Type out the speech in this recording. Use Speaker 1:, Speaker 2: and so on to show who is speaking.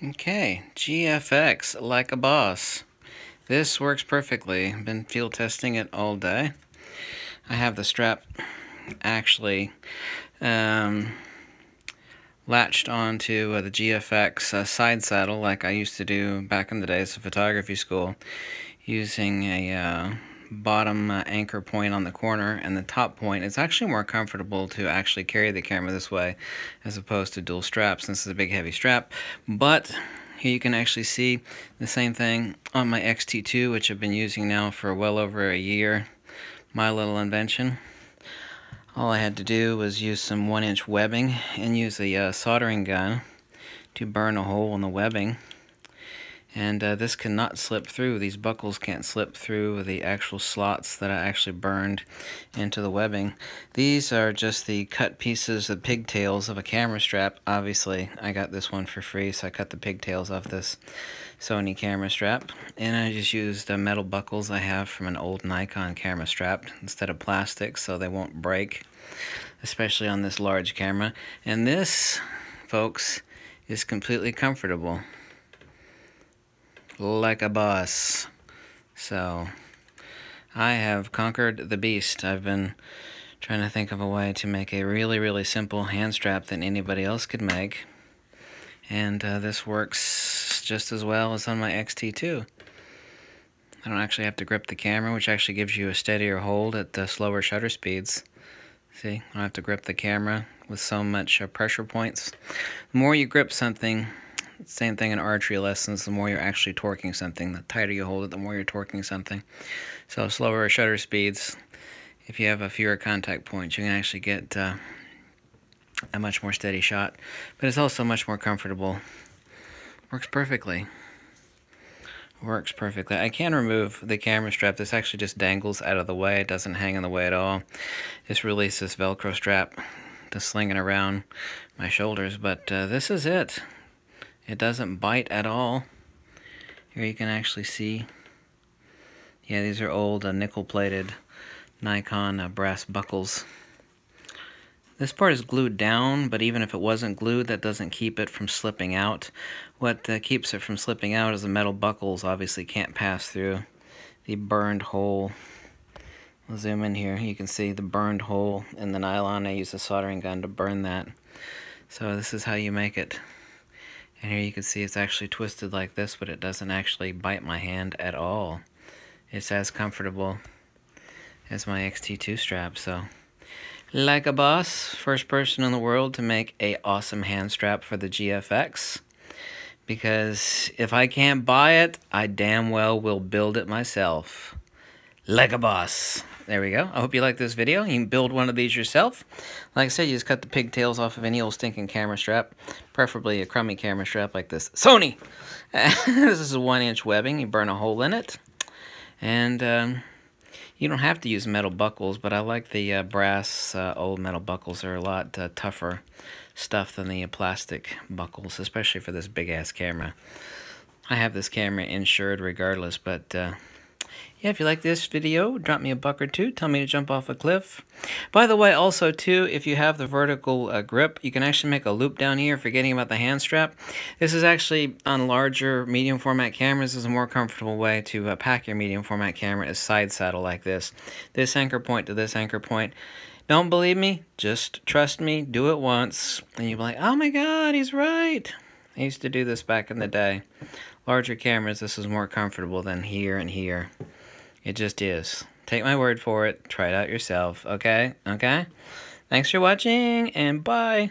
Speaker 1: Okay, GFX, like a boss. This works perfectly. Been field testing it all day. I have the strap actually latched onto the GFX side saddle like I used to do back in the days of photography school, using a bottom anchor point on the corner and the top point. It's actually more comfortable to actually carry the camera this way as opposed to dual straps, since it's a big heavy strap. But here you can actually see the same thing on my XT2, which I've been using now for well over a year. My little invention. All I had to do was use some 1-inch webbing and use a soldering gun to burn a hole in the webbing. And this cannot slip through. These buckles can't slip through the actual slots that I actually burned into the webbing. These are just the cut pieces, the pigtails of a camera strap. Obviously, I got this one for free, so I cut the pigtails off this Sony camera strap. And I just used metal buckles I have from an old Nikon camera strap instead of plastic, so they won't break, especially on this large camera. And this, folks, is completely comfortable. Like a boss. So I have conquered the beast. I've been trying to think of a way to make a really simple hand strap that anybody else could make, and this works just as well as on my XT2. I don't actually have to grip the camera, which actually gives you a steadier hold at the slower shutter speeds. See, I don't have to grip the camera with so much pressure points. The more you grip something, same thing in archery lessons, the more you're actually torquing something. The tighter you hold it, the more you're torquing something. So slower shutter speeds, if you have a fewer contact points, you can actually get a much more steady shot. But it's also much more comfortable. Works perfectly. Works perfectly. I can remove the camera strap. This actually just dangles out of the way. It doesn't hang in the way at all. Just release this Velcro strap to sling it around my shoulders. But this is it. It doesn't bite at all. Here you can actually see. Yeah, these are old nickel-plated Nikon brass buckles. This part is glued down, but even if it wasn't glued, that doesn't keep it from slipping out. What keeps it from slipping out is the metal buckles obviously can't pass through the burned hole. I'll zoom in here. You can see the burned hole in the nylon. I use a soldering gun to burn that. So this is how you make it. And here you can see it's actually twisted like this, but it doesn't actually bite my hand at all. It's as comfortable as my XT2 strap. So, like a boss, first person in the world to make a awesome hand strap for the GFX. Because if I can't buy it, I damn well will build it myself. Like a boss. There we go. I hope you like this video. You can build one of these yourself. Like I said, you just cut the pigtails off of any old stinking camera strap. Preferably a crummy camera strap like this. Sony! This is a 1-inch webbing. You burn a hole in it. And you don't have to use metal buckles, but I like the brass old metal buckles. They're a lot tougher stuff than the plastic buckles, especially for this big-ass camera. I have this camera insured regardless, but yeah, if you like this video, drop me a buck or two. Tell me to jump off a cliff. By the way, also, too, if you have the vertical grip, you can actually make a loop down here, forgetting about the hand strap. This is actually, on larger medium format cameras, is a more comfortable way to pack your medium format camera, is side saddle like this. This anchor point to this anchor point. Don't believe me? Just trust me. Do it once. And you'll be like, oh my God, he's right. I used to do this back in the day. Larger cameras, this is more comfortable than here and here. It just is. Take my word for it. Try it out yourself. Okay? Okay? Thanks for watching, and bye.